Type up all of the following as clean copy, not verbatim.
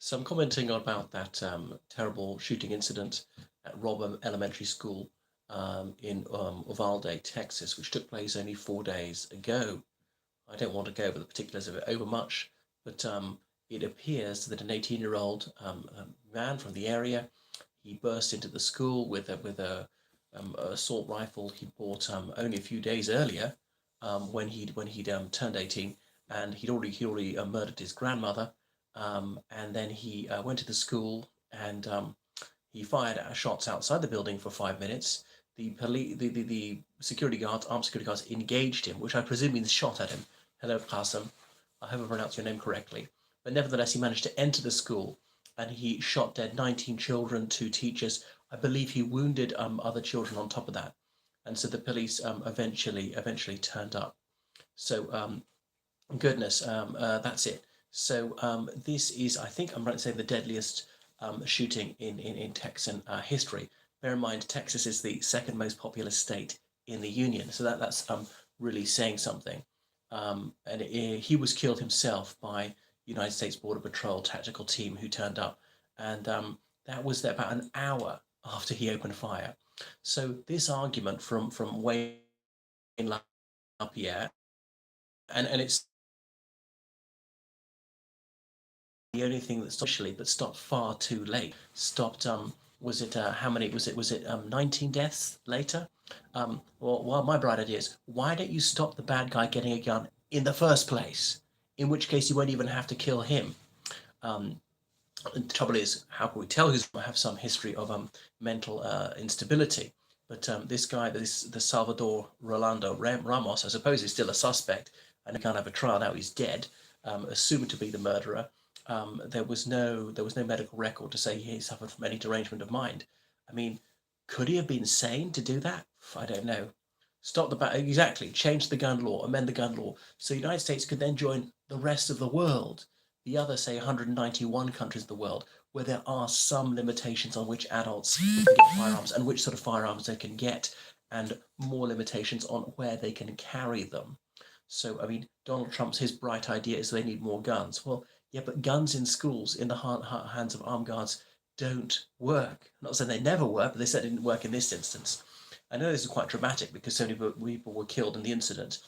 So I'm commenting about that terrible shooting incident at Robb Elementary School in Uvalde, Texas, which took place only 4 days ago. I don't want to go over the particulars of it over much, but it appears that an 18-year-old man from the area, he burst into the school with a assault rifle he bought only a few days earlier, when he'd turned 18, and he'd already murdered his grandmother, and then he went to the school and he fired shots outside the building for 5 minutes. The security guards, armed security guards, engaged him, which I presume means shot at him. Hello, Qasim. I hope I pronounced your name correctly. But nevertheless, he managed to enter the school and he shot dead 19 children, two teachers. I believe he wounded other children on top of that. And so the police eventually turned up. So goodness, that's it. So this is, I think I'm right to say, the deadliest shooting in Texan history. Bear in mind, Texas is the second most populous state in the union, so that's really saying something. And he was killed himself by United States Border Patrol tactical team who turned up, and that was about an hour after he opened fire. So this argument from Wayne LaPierre, and it's the only thing that stopped initially, but stopped far too late. Stopped. Was it how many? Was it 19 deaths later? Well, my bright idea is, why don't you stop the bad guy getting a gun in the first place? In which case, you won't even have to kill him. Um, the trouble is, how can we tell who's going to have some history of mental instability? But this guy, the Salvador Rolando Ramos, I suppose is still a suspect, and he can't have a trial now. He's dead, assumed to be the murderer. There was no medical record to say he suffered from any derangement of mind. I mean, could he have been sane to do that? I don't know. Stop the exactly. Change the gun law, amend the gun law, so the United States could then join the rest of the world, the other, say, 191 countries of the world, where there are some limitations on which adults can get firearms and which sort of firearms they can get, and more limitations on where they can carry them. So, I mean, Donald Trump's his bright idea is they need more guns. Well, yeah, but guns in schools in the hands of armed guards don't work. I'm not saying they never work, but they said it didn't work in this instance. I know this is quite dramatic because so many people were killed in the incident,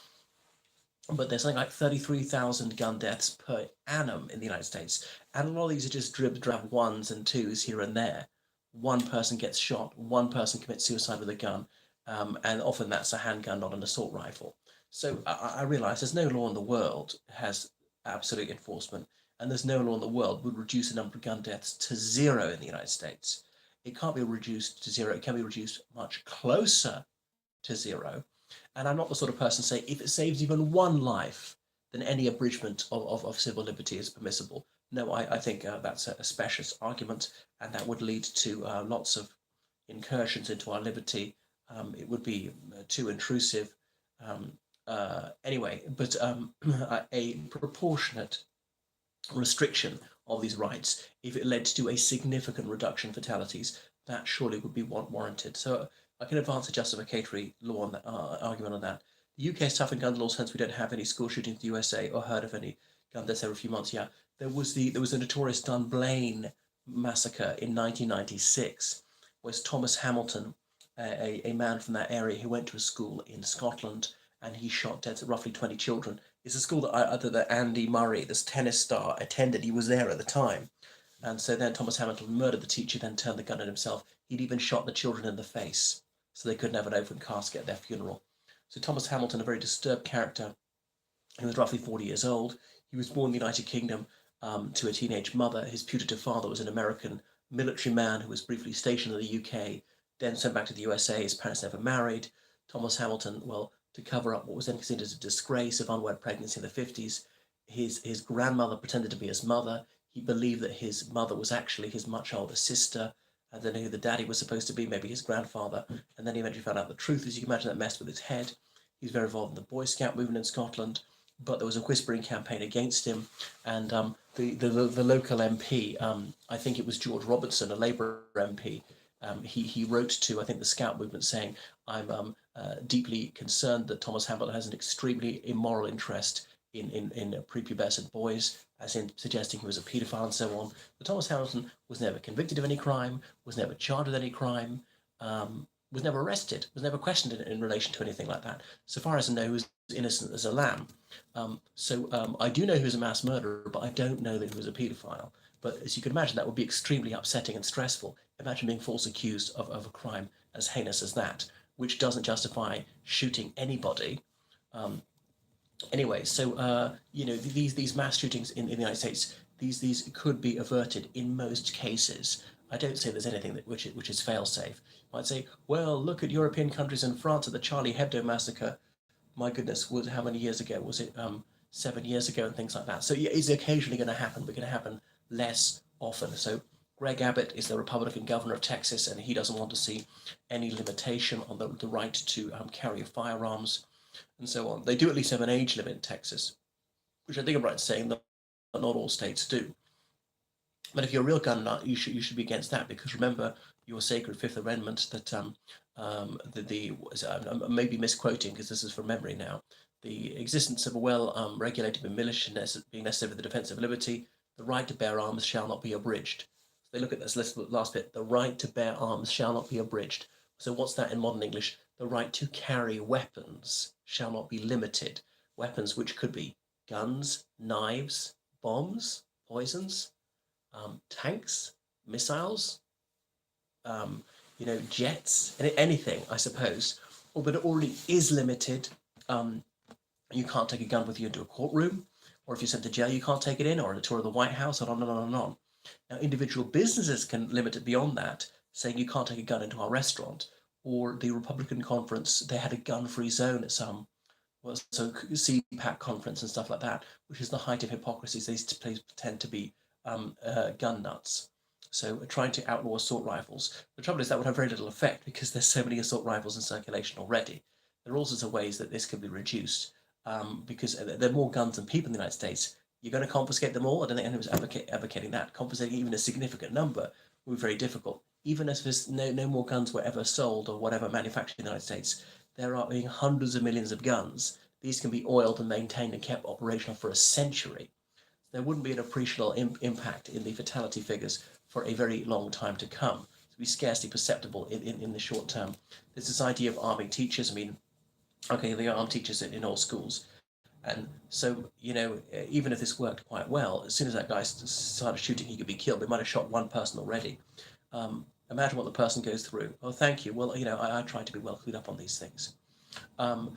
but there's something like 33,000 gun deaths per annum in the United States. And a lot of these are just drab ones and twos here and there. One person gets shot, one person commits suicide with a gun, and often that's a handgun, not an assault rifle. So I realize there's no law in the world that has absolute enforcement, and there's no law in the world would reduce the number of gun deaths to zero in the United States. It can't be reduced to zero, it can be reduced much closer to zero. And I'm not the sort of person to say if it saves even one life, then any abridgment of civil liberty is permissible. No, I think that's a specious argument, and that would lead to lots of incursions into our liberty. It would be too intrusive. Anyway, but a proportionate restriction of these rights, if it led to a significant reduction in fatalities, that surely would be warranted. So I can advance a justificatory law on that, argument on that. The UK is tough in gun laws, hence we don't have any school shootings in the USA or heard of any gun deaths every few months. Yeah, there was the notorious Dunblane massacre in 1996, where Thomas Hamilton, a man from that area who went to a school in Scotland, and he shot dead roughly 20 children. It's a school that Andy Murray, this tennis star, attended. He was there at the time. And so then Thomas Hamilton murdered the teacher, then turned the gun at himself. He'd even shot the children in the face so they couldn't have an open casket at their funeral. So Thomas Hamilton, a very disturbed character, he was roughly 40 years old. He was born in the United Kingdom to a teenage mother. His putative father was an American military man who was briefly stationed in the UK, then sent back to the USA. His parents never married. Thomas Hamilton, well, to cover up what was then considered a disgrace of unwed pregnancy in the 50s, his grandmother pretended to be his mother. He believed that his mother was actually his much older sister, and then who the daddy was supposed to be, maybe his grandfather. And then he eventually found out the truth. As you can imagine, that messed with his head. He was very involved in the Boy Scout movement in Scotland, but there was a whispering campaign against him, and the local MP, I think it was George Robertson, a Labour MP, he wrote to, I think, the Scout movement saying, I'm deeply concerned that Thomas Hamilton has an extremely immoral interest in prepubescent boys, as in suggesting he was a paedophile and so on. But Thomas Hamilton was never convicted of any crime, was never charged with any crime, was never arrested, was never questioned in relation to anything like that. So far as I know, he was innocent as a lamb. I do know he was a mass murderer, but I don't know that he was a paedophile. But as you can imagine, that would be extremely upsetting and stressful. Imagine being false accused of a crime as heinous as that, which doesn't justify shooting anybody. Anyway, so these mass shootings in the United States, these could be averted in most cases. I don't say there's anything which is fail safe. You might say, well, look at European countries and France at the Charlie Hebdo massacre. My goodness, was how many years ago was it? 7 years ago and things like that. So yeah, it's occasionally going to happen, but going to happen less often. So Greg Abbott is the Republican governor of Texas, and he doesn't want to see any limitation on the right to carry firearms and so on. They do at least have an age limit in Texas, which I think I'm right in saying that not all states do. But if you're a real gun nut, you should be against that, because remember your sacred Fifth Amendment that I may be misquoting because this is from memory now. The existence of a well regulated militia being necessary for the defence of liberty, the right to bear arms shall not be abridged. So they look at this last bit: the right to bear arms shall not be abridged. So what's that in modern English? The right to carry weapons shall not be limited. Weapons which could be guns, knives, bombs, poisons, tanks, missiles, jets, anything, I suppose. But it already is limited. You can't take a gun with you into a courtroom, or if you're sent to jail, you can't take it in, or on a tour of the White House, and on and on and on. Now, individual businesses can limit it beyond that, saying you can't take a gun into our restaurant. Or the Republican conference, they had a gun-free zone at some so CPAC conference and stuff like that, which is the height of hypocrisy. They tend to be gun nuts. So trying to outlaw assault rifles. The trouble is that would have very little effect because there's so many assault rifles in circulation already. There are all sorts of ways that this can be reduced because there are more guns than people in the United States. You're going to confiscate them all? I don't think anyone was advocating that. Confiscating even a significant number would be very difficult. Even if there's no more guns were ever sold or whatever manufactured in the United States, there are being hundreds of millions of guns. These can be oiled and maintained and kept operational for a century. There wouldn't be an appreciable impact in the fatality figures for a very long time to come. It would be scarcely perceptible in the short term. There's this idea of arming teachers. I mean, okay, they arm teachers in all schools. And so, even if this worked quite well, as soon as that guy started shooting, he could be killed. They might have shot one person already. Imagine what the person goes through. Oh, thank you. Well, I try to be well clued up on these things.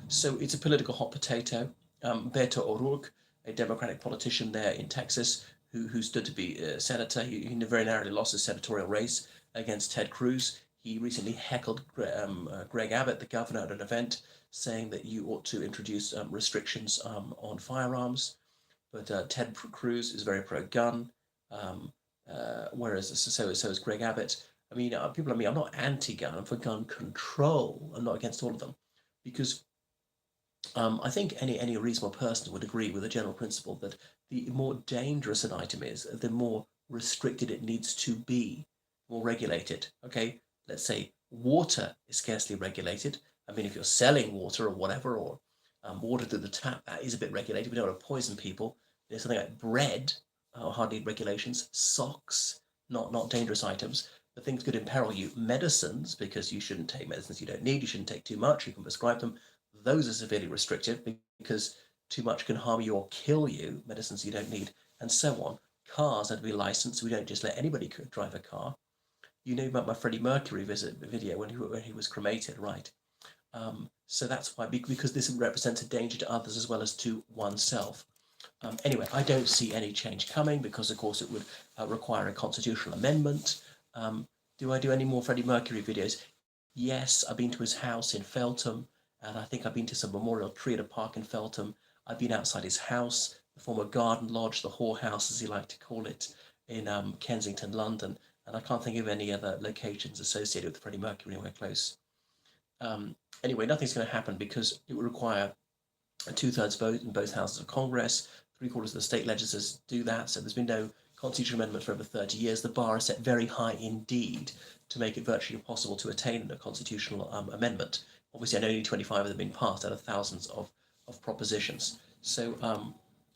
So it's a political hot potato. Beto O'Rourke, a Democratic politician there in Texas, who stood to be a senator, he very narrowly lost his senatorial race against Ted Cruz. He recently heckled Greg Abbott, the governor, at an event, saying that you ought to introduce restrictions on firearms. But Ted Cruz is very pro-gun, whereas so is Greg Abbott. I mean, I'm not anti-gun. I'm for gun control. I'm not against all of them, because I think any reasonable person would agree with the general principle that the more dangerous an item is, the more restricted it needs to be, more regulated. Okay, let's say water is scarcely regulated. I mean, if you're selling water or whatever, or water through the tap, that is a bit regulated. We don't want to poison people. There's something like bread, hardly regulations. Socks, not dangerous items. But things could imperil you. Medicines, because you shouldn't take medicines you don't need. You shouldn't take too much. You can prescribe them. Those are severely restricted because too much can harm you or kill you. Medicines you don't need, and so on. Cars had to be licensed. We don't just let anybody drive a car. You know about my Freddie Mercury video when he was cremated, right? So that's why, because this represents a danger to others as well as to oneself. Anyway, I don't see any change coming because, of course, it would require a constitutional amendment. Do I do any more Freddie Mercury videos? Yes, I've been to his house in Feltham, and I think I've been to some memorial tree at a park in Feltham. I've been outside his house, the former garden lodge, the whorehouse, as he liked to call it, in Kensington, London, and I can't think of any other locations associated with Freddie Mercury anywhere close. Anyway, nothing's going to happen because it would require a two-thirds vote in both houses of Congress. Three-quarters of the state legislators do that, so there's been no constitutional amendment for over 30 years. The bar is set very high indeed to make it virtually impossible to attain a constitutional amendment. Obviously, I know only 25 have been passed out of thousands of propositions. So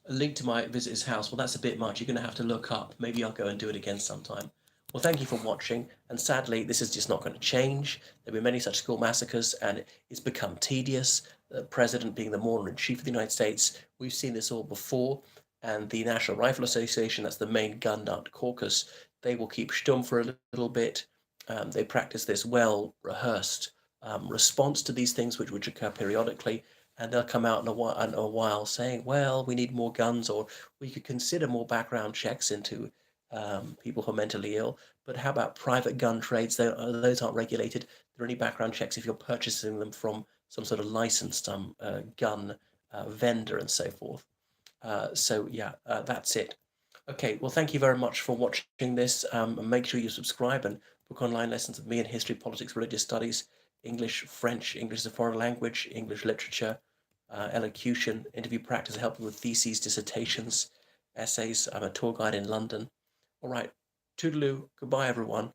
A link to my visit his house. Well, that's a bit much. You're going to have to look up. Maybe I'll go and do it again sometime. Well, thank you for watching. And sadly, this is just not going to change. There'll be many such school massacres, and it's become tedious. The president being the mourner in chief of the United States, we've seen this all before. And the National Rifle Association, that's the main gun nut caucus, they will keep stum for a little bit. They practice this well rehearsed response to these things, which occur periodically, and they'll come out in a while saying, well, we need more guns, or we could consider more background checks into people who are mentally ill. But how about private gun trades? Those aren't regulated. There are any background checks if you're purchasing them from some sort of licensed gun vendor and so forth. So yeah, that's it. Okay, well, thank you very much for watching this. And make sure you subscribe and book online lessons with me in history, politics, religious studies, English, French, English as a foreign language, English literature, elocution, interview practice, helping with theses, dissertations, essays. I'm a tour guide in London. All right, toodaloo, goodbye, everyone.